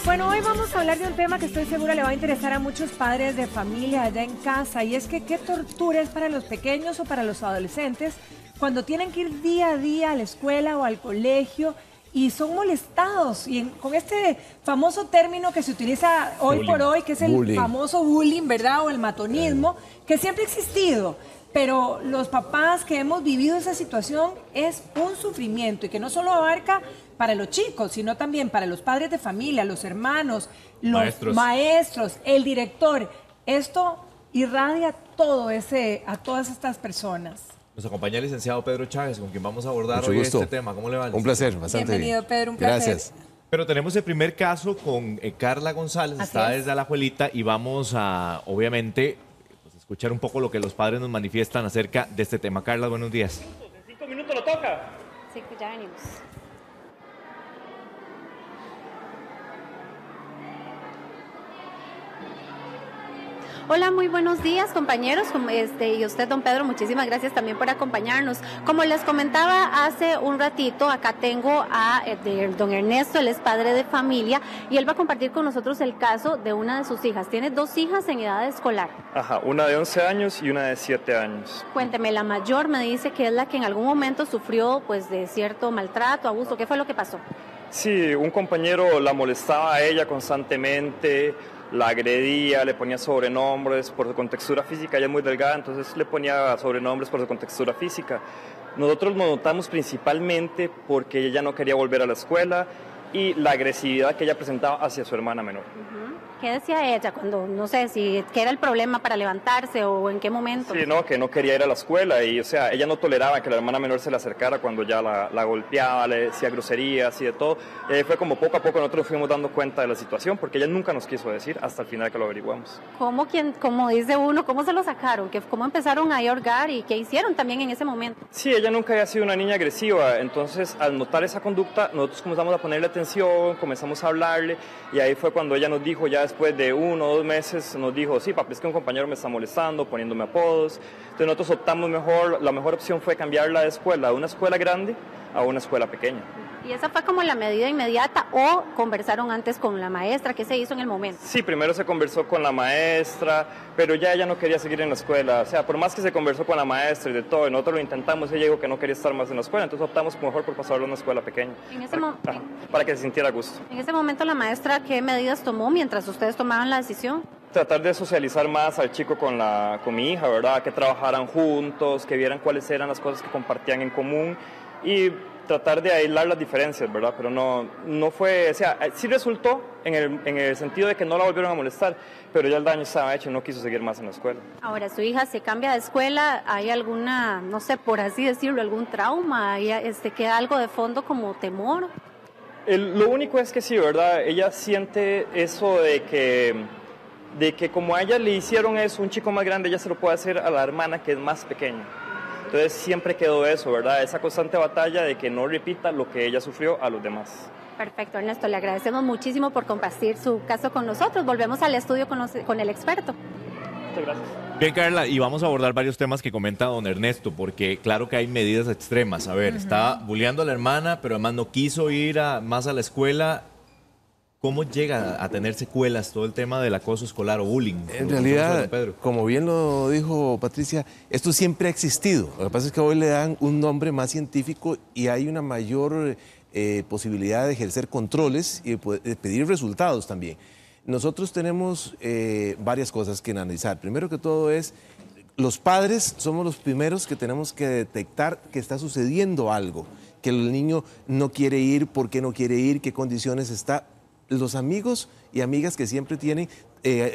Bueno, hoy vamos a hablar de un tema que estoy segura le va a interesar a muchos padres de familia allá en casa, y es que qué tortura es para los pequeños o para los adolescentes cuando tienen que ir día a día a la escuela o al colegio y son molestados. Con este famoso término que se utiliza hoy por hoy, que es el famoso bullying, ¿verdad? O el matonismo, que siempre ha existido. Pero los papás que hemos vivido esa situación es un sufrimiento y que no solo abarca para los chicos, sino también para los padres de familia, los hermanos, los maestros, el director. Esto irradia a todas estas personas. Nos acompaña el licenciado Pedro Chávez, con quien vamos a abordar hoy este tema. ¿Cómo le va? Un placer, bastante Bienvenido, Pedro, un placer. Gracias. Pero tenemos el primer caso con Carla González, está desde Alajuelita, y vamos a, obviamente, escuchar un poco lo que los padres nos manifiestan acerca de este tema. Carla, buenos días. En 5 minutos lo toca. Sí, que ya venimos. Hola, muy buenos días, compañeros. Y usted, don Pedro, muchísimas gracias también por acompañarnos. Como les comentaba hace un ratito, acá tengo a don Ernesto, él es padre de familia, y él va a compartir con nosotros el caso de una de sus hijas. Tiene 2 hijas en edad escolar. Ajá, una de 11 años y una de 7 años. Cuénteme, la mayor me dice que es la que en algún momento sufrió pues de cierto maltrato, abuso. ¿Qué fue lo que pasó? Sí, un compañero la molestaba a ella constantemente, la agredía, le ponía sobrenombres por su contextura física. Ella es muy delgada, entonces le ponía sobrenombres por su contextura física. Nosotros nos notamos principalmente porque ella no quería volver a la escuela y la agresividad que ella presentaba hacia su hermana menor. ¿Qué decía ella cuando, no sé, si qué era el problema para levantarse o en qué momento? Sí, no, que no quería ir a la escuela y, o sea, ella no toleraba que la hermana menor se le acercara cuando ya la golpeaba, le decía groserías y de todo. Fue como poco a poco nosotros fuimos dando cuenta de la situación porque ella nunca nos quiso decir hasta el final que lo averiguamos. Como dice uno, cómo se lo sacaron? ¿Cómo empezaron a hurgar y qué hicieron también en ese momento? Sí, ella nunca había sido una niña agresiva, entonces al notar esa conducta nosotros comenzamos a ponerle atención, comenzamos a hablarle y ahí fue cuando ella nos dijo, ya después de 1 o 2 meses, nos dijo, sí, papi, es que un compañero me está molestando, poniéndome apodos. Entonces nosotros optamos la mejor opción fue cambiarla de escuela, de una escuela grande a una escuela pequeña. ¿Y esa fue como la medida inmediata o conversaron antes con la maestra? ¿Qué se hizo en el momento? Sí, primero se conversó con la maestra, pero ya ella no quería seguir en la escuela. O sea, por más que se conversó con la maestra y de todo, y nosotros lo intentamos, ella dijo que no quería estar más en la escuela, entonces optamos mejor por pasarlo a una escuela pequeña. Para que se sintiera a gusto. En ese momento, la maestra, ¿qué medidas tomó mientras ustedes tomaban la decisión? Tratar de socializar más al chico con mi hija, ¿verdad? Que trabajaran juntos, que vieran cuáles eran las cosas que compartían en común y tratar de aislar las diferencias, ¿verdad? Pero no fue, o sea, sí resultó en el sentido de que no la volvieron a molestar, pero ya el daño estaba hecho y no quiso seguir más en la escuela. Ahora, su hija se cambia de escuela, ¿hay alguna, no sé, por así decirlo, algún trauma? ¿Queda algo de fondo como temor? Lo único es que sí, ¿verdad? Ella siente eso de que como a ella le hicieron eso, un chico más grande, ella se lo puede hacer a la hermana que es más pequeña. Entonces siempre quedó eso, ¿verdad? Esa constante batalla de que no repita lo que ella sufrió a los demás. Perfecto, Ernesto, le agradecemos muchísimo por compartir su caso con nosotros. Volvemos al estudio con el experto. Muchas gracias. Bien, Carla, y vamos a abordar varios temas que comenta don Ernesto, porque claro que hay medidas extremas. A ver, está bulleando a la hermana, pero además no quiso ir más a la escuela. ¿Cómo llega a tener secuelas todo el tema del acoso escolar o bullying? En realidad, como bien lo dijo Patricia, esto siempre ha existido. Lo que pasa es que hoy le dan un nombre más científico y hay una mayor posibilidad de ejercer controles y de pedir resultados también. Nosotros tenemos varias cosas que analizar. Primero que todo es, los padres somos los primeros que tenemos que detectar que está sucediendo algo, que el niño no quiere ir, por qué no quiere ir, qué condiciones está. Los amigos y amigas que siempre tienen,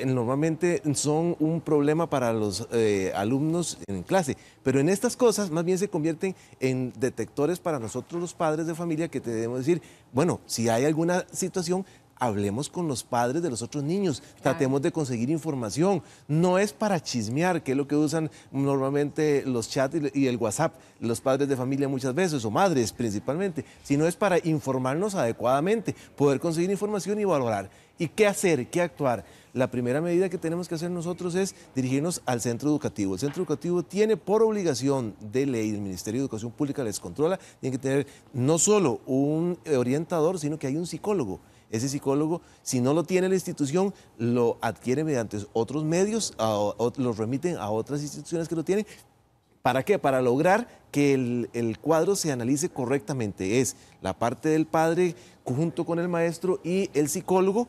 normalmente son un problema para los alumnos en clase, pero en estas cosas más bien se convierten en detectores para nosotros los padres de familia que debemos decir, bueno, si hay alguna situación, hablemos con los padres de los otros niños, tratemos de conseguir información. No es para chismear, que es lo que usan normalmente los chats y el WhatsApp, los padres de familia muchas veces, o madres principalmente, sino es para informarnos adecuadamente, poder conseguir información y valorar. ¿Y qué hacer? ¿Qué actuar? La primera medida que tenemos que hacer nosotros es dirigirnos al centro educativo. El centro educativo tiene por obligación de ley, el Ministerio de Educación Pública les controla, tiene que tener no solo un orientador, sino que hay un psicólogo. ese psicólogo, si no lo tiene la institución, lo adquiere mediante otros medios, los remiten a otras instituciones que lo tienen. ¿Para qué? Para lograr que el cuadro se analice correctamente. Es la parte del padre junto con el maestro y el psicólogo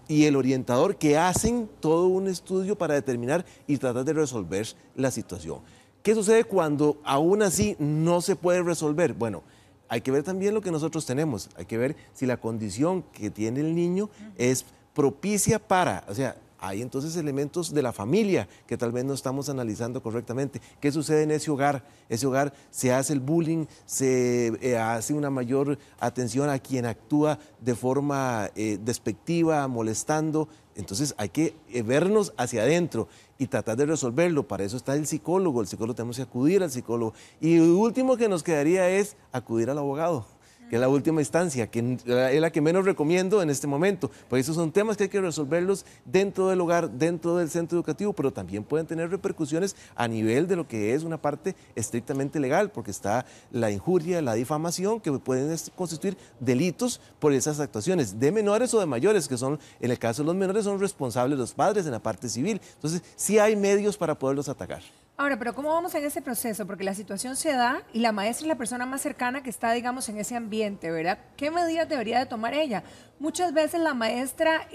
y el orientador que hacen todo un estudio para determinar y tratar de resolver la situación. ¿Qué sucede cuando aún así no se puede resolver? Bueno, hay que ver también lo que nosotros tenemos. Hay que ver si la condición que tiene el niño es propicia para, o sea, hay entonces elementos de la familia que tal vez no estamos analizando correctamente. ¿Qué sucede en ese hogar? Ese hogar se hace el bullying, se hace una mayor atención a quien actúa de forma despectiva, molestando. Entonces hay que vernos hacia adentro y tratar de resolverlo. Para eso está el psicólogo tenemos que acudir al psicólogo. Y lo último que nos quedaría es acudir al abogado, que es la última instancia, que es la que menos recomiendo en este momento, porque esos son temas que hay que resolverlos dentro del hogar, dentro del centro educativo, pero también pueden tener repercusiones a nivel de lo que es una parte estrictamente legal, porque está la injuria, la difamación, que pueden constituir delitos por esas actuaciones de menores o de mayores, que son, en el caso de los menores, son responsables los padres en la parte civil. Entonces, sí hay medios para poderlos atacar. Ahora, pero ¿cómo vamos en ese proceso? Porque la situación se da y la maestra es la persona más cercana que está, digamos, en ese ambiente, ¿verdad? ¿Qué medidas debería de tomar ella? Muchas veces la maestra,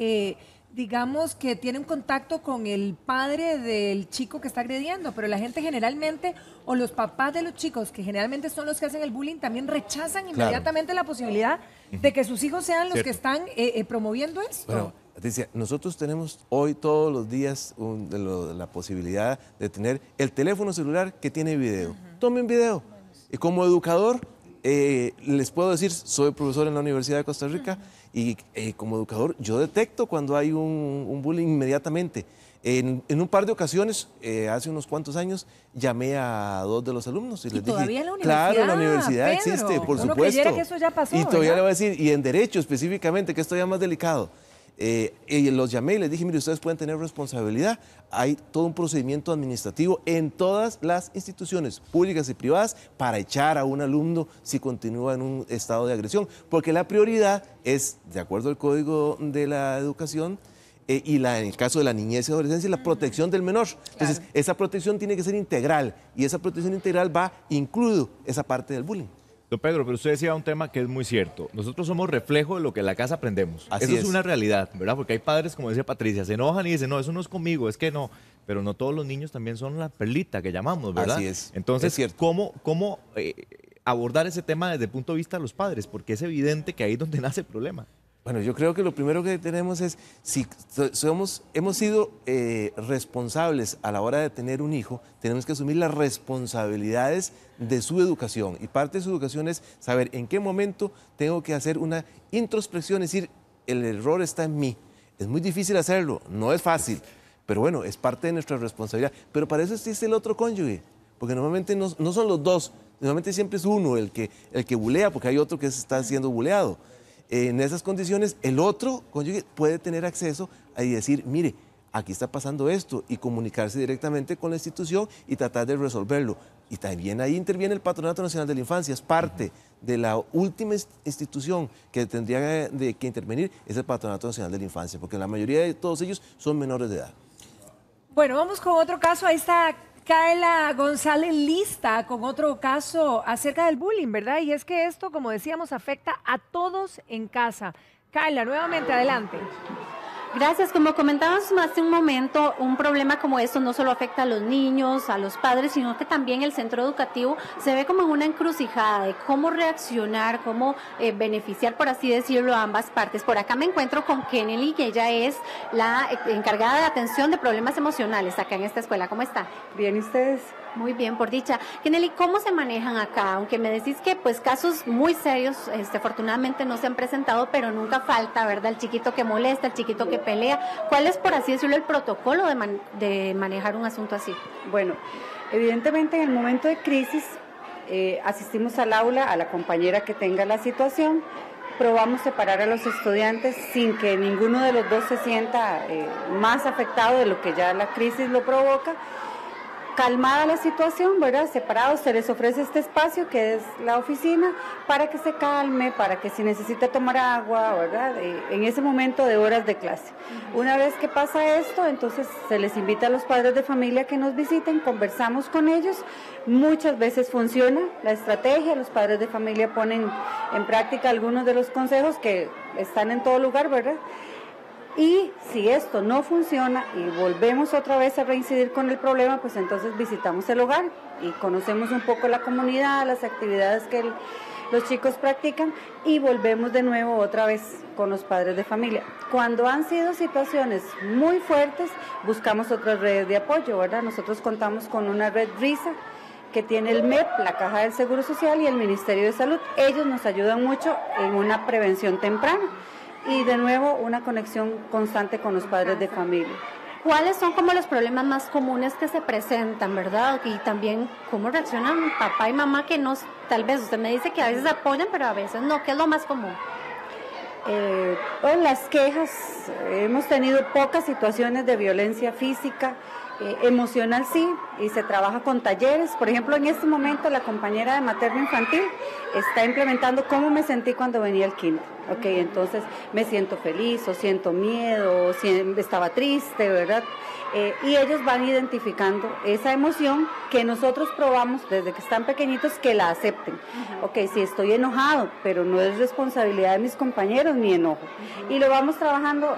digamos, que tiene un contacto con el padre del chico que está agrediendo, pero la gente generalmente, o los papás de los chicos, que generalmente son los que hacen el bullying, también rechazan inmediatamente la posibilidad de que sus hijos sean los que están promoviendo esto. Bueno, Patricia, nosotros tenemos hoy todos los días la posibilidad de tener el teléfono celular que tiene video. Tomen video. Y como educador, les puedo decir, soy profesor en la Universidad de Costa Rica y como educador yo detecto cuando hay un bullying inmediatamente. En un par de ocasiones, hace unos cuantos años, llamé a 2 de los alumnos y les dije, todavía en la universidad, claro, en la universidad Pedro, existe, por uno supuesto. creyera que eso ya pasó, y todavía ¿verdad? le voy a decir, y en derecho específicamente, que esto ya es más delicado. Y los llamé y les dije, mire, ustedes pueden tener responsabilidad. Hay todo un procedimiento administrativo en todas las instituciones públicas y privadas para echar a un alumno si continúa en un estado de agresión, porque la prioridad es, de acuerdo al Código de la Educación, y en el caso de la niñez y adolescencia, la protección del menor. Entonces, esa protección tiene que ser integral, y esa protección integral va incluido esa parte del bullying. Don Pedro, pero usted decía un tema que es muy cierto. Nosotros somos reflejo de lo que en la casa aprendemos. Así Eso es una realidad, ¿verdad? Porque hay padres, como decía Patricia, se enojan y dicen, no, eso no es conmigo, es que no. Pero no todos los niños también son la perlita que llamamos, ¿verdad? Así es. Entonces, es cierto. ¿cómo abordar ese tema desde el punto de vista de los padres? Porque es evidente que ahí es donde nace el problema. Bueno, yo creo que lo primero que tenemos es, si hemos sido responsables a la hora de tener un hijo, tenemos que asumir las responsabilidades de su educación. Y parte de su educación es saber en qué momento tengo que hacer una introspección, es decir, el error está en mí. Es muy difícil hacerlo, no es fácil, pero bueno, es parte de nuestra responsabilidad. Pero para eso existe el otro cónyuge, porque normalmente no son los dos, normalmente siempre es uno el que bulea, porque hay otro que está siendo buleado. En esas condiciones, el otro cónyuge puede tener acceso a decir, mire, aquí está pasando esto, y comunicarse directamente con la institución y tratar de resolverlo. Y también ahí interviene el Patronato Nacional de la Infancia, es parte de la última institución que tendría que intervenir, es el Patronato Nacional de la Infancia, porque la mayoría de todos ellos son menores de edad. Bueno, vamos con otro caso. Ahí está Carla González lista con otro caso acerca del bullying, ¿verdad? Y es que esto, como decíamos, afecta a todos en casa. Carla, nuevamente, adelante. Gracias. Como comentábamos hace un momento, un problema como esto no solo afecta a los niños, a los padres, sino que también el centro educativo se ve como en una encrucijada de cómo reaccionar, cómo beneficiar, por así decirlo, a ambas partes. Por acá me encuentro con Kennedy, que ella es la encargada de atención de problemas emocionales acá en esta escuela. ¿Cómo está? Bien, ¿y ustedes? Muy bien, por dicha. Kennedy, ¿cómo se manejan acá? Aunque me decís que pues casos muy serios, afortunadamente no se han presentado, pero nunca falta, ¿verdad? El chiquito que molesta, el chiquito que pelea. ¿Cuál es, por así decirlo, el protocolo de manejar un asunto así? Bueno, evidentemente en el momento de crisis asistimos al aula, a la compañera que tenga la situación, probamos separar a los estudiantes sin que ninguno de los dos se sienta más afectado de lo que ya la crisis lo provoca. calmada la situación, ¿verdad? Separados, se les ofrece este espacio que es la oficina para que se calme, para que si necesita tomar agua, ¿verdad? En ese momento de horas de clase. Una vez que pasa esto, entonces se les invita a los padres de familia que nos visiten, conversamos con ellos. Muchas veces funciona la estrategia, los padres de familia ponen en práctica algunos de los consejos que están en todo lugar, ¿verdad? Y si esto no funciona y volvemos otra vez a reincidir con el problema, pues entonces visitamos el hogar y conocemos un poco la comunidad, las actividades que los chicos practican y volvemos de nuevo otra vez con los padres de familia. Cuando han sido situaciones muy fuertes, buscamos otras redes de apoyo, ¿verdad? Nosotros contamos con una red RISA que tiene el MEP, la Caja del Seguro Social y el Ministerio de Salud. Ellos nos ayudan mucho en una prevención temprana. Y de nuevo, una conexión constante con los padres de familia. ¿Cuáles son como los problemas más comunes que se presentan, verdad? Y también, ¿cómo reaccionan papá y mamá que nos, tal vez usted me dice que a veces apoyan, pero a veces no? ¿Qué es lo más común? Las quejas, hemos tenido pocas situaciones de violencia física, emocional sí, y se trabaja con talleres. Por ejemplo, en este momento la compañera de materno infantil está implementando cómo me sentí cuando venía al kinder. Ok, entonces me siento feliz o siento miedo o estaba triste, ¿verdad? Y ellos van identificando esa emoción que nosotros probamos desde que están pequeñitos que la acepten. Ok, si estoy enojado, pero no es responsabilidad de mis compañeros mi enojo. Y lo vamos trabajando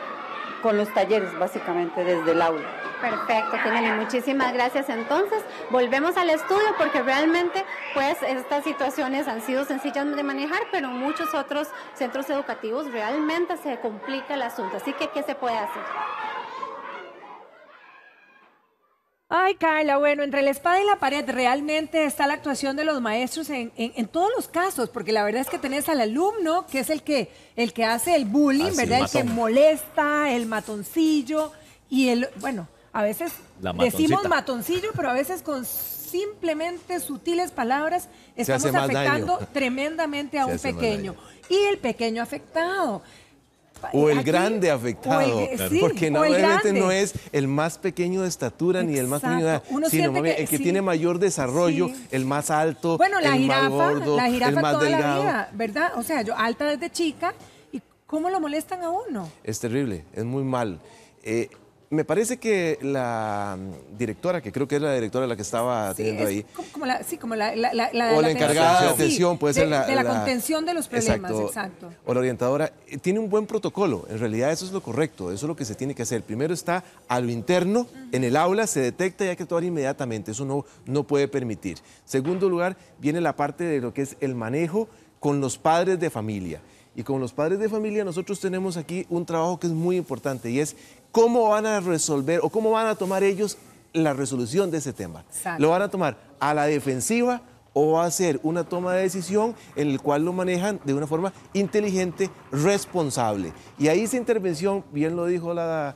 con los talleres básicamente desde el aula. Perfecto, Tinelli, muchísimas gracias. Entonces, volvemos al estudio porque realmente, pues, estas situaciones han sido sencillas de manejar, pero en muchos otros centros educativos realmente se complica el asunto. Así que, ¿qué se puede hacer? Ay, Carla, bueno, entre la espada y la pared realmente está la actuación de los maestros en todos los casos, porque la verdad es que tenés al alumno, que es el que hace el bullying, ¿verdad? El que molesta, el matoncillo y bueno, a veces decimos matoncillo, pero a veces con simplemente sutiles palabras estamos afectando tremendamente a un pequeño. Y el pequeño afectado. O el grande afectado, porque obviamente no es el más pequeño de estatura ni el más pequeño de edad, sino el que tiene mayor desarrollo, el más alto, el más gordo, el más toda delgado. La vida, ¿verdad? O sea, yo alta desde chica, ¿y cómo lo molestan a uno? Es terrible, es muy mal. Me parece que la directora, que creo que es la directora la que estaba teniendo ahí. Como la o la encargada de atención, puede ser de la contención de los problemas, exacto. O la orientadora, tiene un buen protocolo. En realidad eso es lo correcto, eso es lo que se tiene que hacer. Primero está a lo interno, en el aula se detecta y hay que actuar inmediatamente, eso no puede permitir. Segundo lugar, viene la parte de lo que es el manejo con los padres de familia. Y con los padres de familia nosotros tenemos aquí un trabajo que es muy importante y es cómo van a resolver o cómo van a tomar ellos la resolución de ese tema. Exacto. ¿Lo van a tomar a la defensiva o va a ser una toma de decisión en el cual lo manejan de una forma inteligente, responsable? Y ahí esa intervención, bien lo dijo la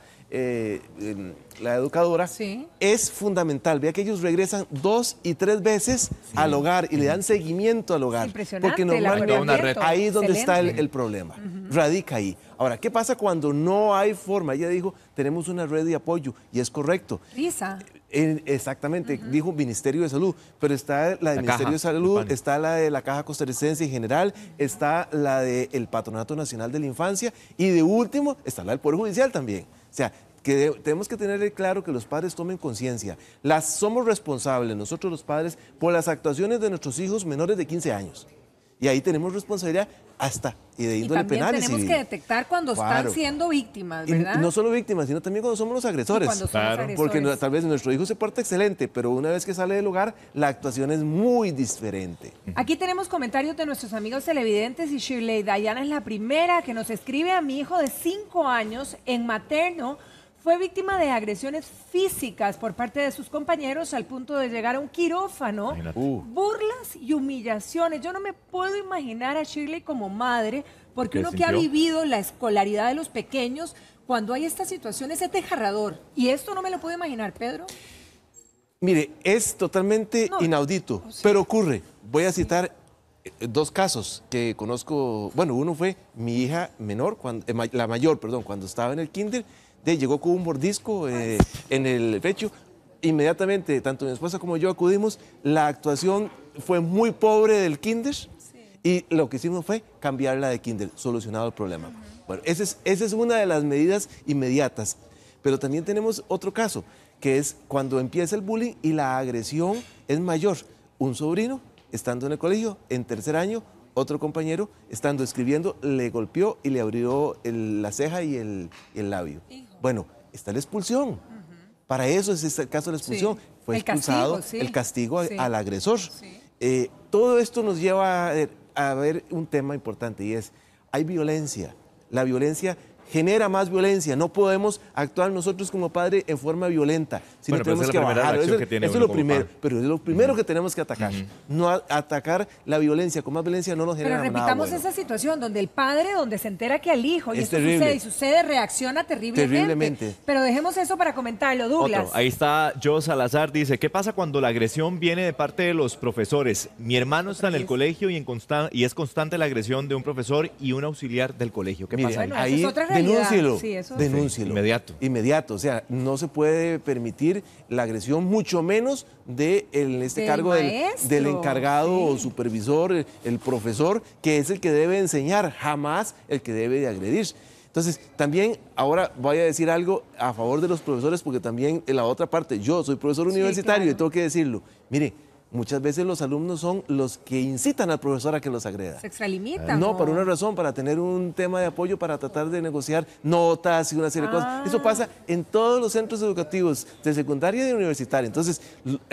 educadora, es fundamental. Vea que ellos regresan 2 y 3 veces al hogar y le dan seguimiento al hogar. Impresionante. Porque normalmente ahí es donde está el problema. Radica ahí. Ahora, ¿qué pasa cuando no hay forma? Ella dijo, tenemos una red de apoyo y es correcto. Lisa. Exactamente, dijo Ministerio de Salud, pero está la del Ministerio de Salud, está la de la Caja Costarricense en general, está la del Patronato Nacional de la Infancia y de último está la del Poder Judicial también. O sea, que tenemos que tener claro que los padres tomen conciencia. Somos responsables, nosotros los padres, por las actuaciones de nuestros hijos menores de 15 años. Y ahí tenemos responsabilidad y de índole penal y civil. Tenemos que detectar cuando están siendo víctimas, ¿verdad? Y no solo víctimas, sino también cuando somos los agresores. Porque tal vez nuestro hijo se porta excelente, pero una vez que sale del hogar, la actuación es muy diferente. Aquí tenemos comentarios de nuestros amigos televidentes y Shirley Dayana es la primera que nos escribe: a mi hijo de 5 años en materno fue víctima de agresiones físicas por parte de sus compañeros al punto de llegar a un quirófano, burlas y humillaciones. Yo no me puedo imaginar a Shirley como madre, porque uno que ha vivido la escolaridad de los pequeños, cuando hay estas situaciones es desgarrador. Y esto no me lo puedo imaginar, Pedro. Mire, es totalmente inaudito, pero ocurre. Voy a citar 2 casos que conozco. Bueno, uno fue mi hija menor, la mayor, perdón, cuando estaba en el kinder. Llegó con un mordisco en el pecho inmediatamente, tanto mi esposa como yo acudimos, la actuación fue muy pobre del kinder y lo que hicimos fue cambiarla de kinder, solucionado el problema. Bueno, esa es una de las medidas inmediatas, pero también tenemos otro caso, que es cuando empieza el bullying y la agresión es mayor. Un sobrino, estando en el colegio, en tercer año, otro compañero, estando escribiendo, le golpeó y le abrió la ceja y el labio. Bueno, está la expulsión. Para eso es el caso de la expulsión. Fue expulsado el castigo al agresor. Todo esto nos lleva a ver un tema importante y es, hay violencia. La violencia genera más violencia. No podemos actuar nosotros como padres en forma violenta, sino tenemos que bajar. Eso es lo primero, pero es lo primero que tenemos que atacar. No atacar la violencia. Con más violencia no nos genera nada bueno. Pero repitamos esa situación donde el padre, donde se entera que al hijo, y esto sucede, reacciona terriblemente. Pero dejemos eso para comentarlo, Douglas. Ahí está Joe Salazar, dice, ¿qué pasa cuando la agresión viene de parte de los profesores? Mi hermano está en el colegio y es constante la agresión de un profesor y un auxiliar del colegio. ¿Qué pasa? Bueno, ahí? Denúncielo, denúncielo. Inmediato. O sea, no se puede permitir la agresión, mucho menos en este cargo del encargado o supervisor, el profesor, que es el que debe enseñar, jamás el que debe de agredir. Entonces, también ahora voy a decir algo a favor de los profesores, porque también en la otra parte, yo soy profesor universitario y tengo que decirlo. Mire, muchas veces los alumnos son los que incitan al profesor a que los agreda. Se extralimitan. No, por una razón, para tener un tema de apoyo, para tratar de negociar notas y una serie de cosas. Eso pasa en todos los centros educativos, de secundaria y de universitaria. Entonces,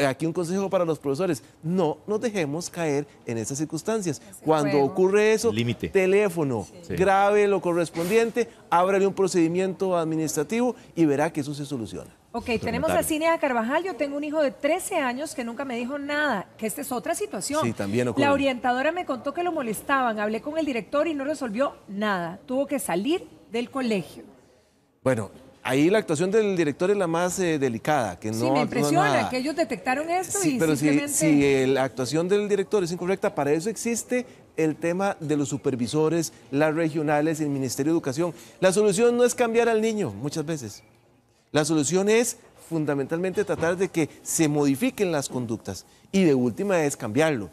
aquí un consejo para los profesores, no nos dejemos caer en esas circunstancias. Cuando ocurre eso, teléfono, grabe lo correspondiente, ábrale un procedimiento administrativo y verá que eso se soluciona. Ok, tenemos a Cinea Carvajal. Yo tengo un hijo de 13 años que nunca me dijo nada, que esta es otra situación. Sí, también ocurre. La orientadora me contó que lo molestaban, hablé con el director y no resolvió nada. Tuvo que salir del colegio. Bueno, ahí la actuación del director es la más delicada. Que sí, me impresiona que ellos detectaron esto y pero simplemente... si la actuación del director es incorrecta, para eso existe el tema de los supervisores, las regionales, el Ministerio de Educación. La solución no es cambiar al niño, muchas veces. La solución es fundamentalmente tratar de que se modifiquen las conductas y de última es cambiarlo.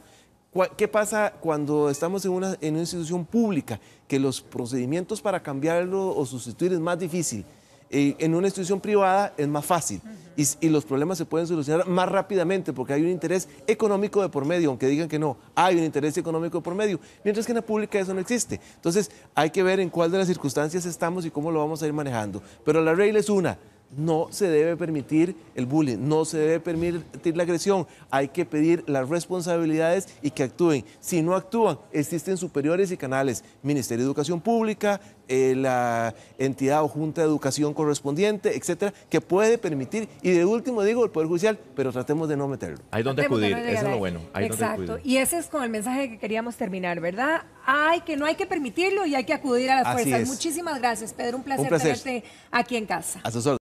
¿Qué pasa cuando estamos en una institución pública? Que los procedimientos para cambiarlo o sustituir es más difícil. En una institución privada es más fácil y los problemas se pueden solucionar más rápidamente porque hay un interés económico de por medio, aunque digan que no, hay un interés económico de por medio, mientras que en la pública eso no existe. Entonces hay que ver en cuál de las circunstancias estamos y cómo lo vamos a ir manejando. Pero la regla es una. No se debe permitir el bullying, no se debe permitir la agresión. Hay que pedir las responsabilidades y que actúen. Si no actúan, existen superiores y canales, Ministerio de Educación Pública, la entidad o junta de educación correspondiente, etcétera, que puede permitir, y de último digo, el Poder Judicial, pero tratemos de no meterlo. Hay donde acudir, eso es lo bueno. Exacto, y ese es con el mensaje que queríamos terminar, ¿verdad? No hay que permitirlo y hay que acudir a las fuerzas. Muchísimas gracias, Pedro, un placer tenerte aquí en casa. A sus órdenes.